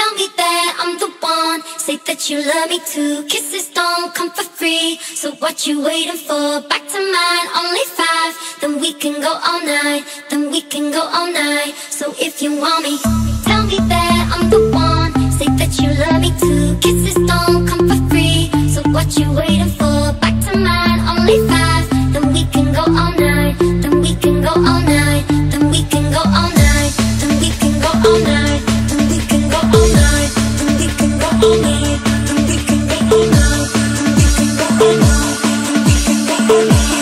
Tell me that I'm the one. Say that you love me too. Kisses don't come for free. So what you waiting for? Back to mine, only 5. Then we can go all night. Then we can go all night. So if you want me, tell me that I'm the one. Say that you love me too. Kisses don't come for free. So what you waiting for? Back to mine, only 5. Then we can go all night. Then we can go all night. Then we can go all night. Then we can go all night. Then we can go all night. Then we can go all night. Then we can go all night. Then we can go all night. Then we can go all night.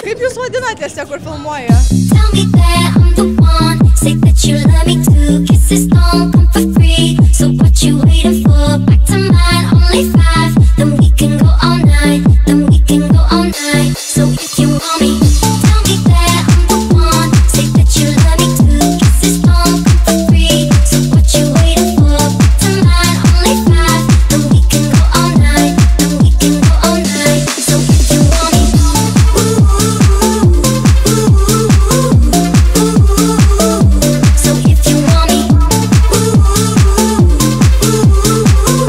Kaip jūs vadinatės, tie, kur filmuoja? Tell me that I'm the one. Say that you love me too. Kisses don't come for free. So what you waiting for? Back to mine, only 5. Then we can go all night. Then we can go all night. So if you want me, tell me that I'm the one. Say that you love me too. Kisses don't come for free. So what you waiting for? Back to mine, only 5. Then we can go all night. Then we can go all night. So if you want me, so if you want me, so if you want me.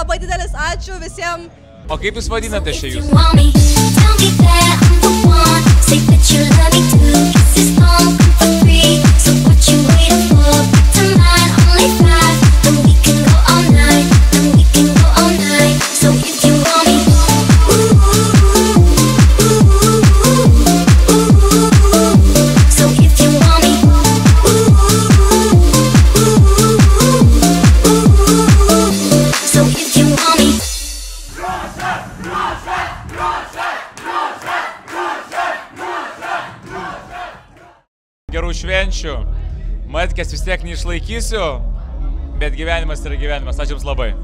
Labai didelis ačiū visiems. O kaip jūs vadinate čia jūs? Want me, tell me that I'm the one. Say that you love me too. Kisses don't come for free. So what you waiting for? Back to mine, only 5. Then we can go all night. Then we can go all night. So if you want me, so if you want me, so if you want me. Gerų švenčių. Matkės vis tiek neišlaikysiu, bet gyvenimas yra gyvenimas. Ačiū jums labai.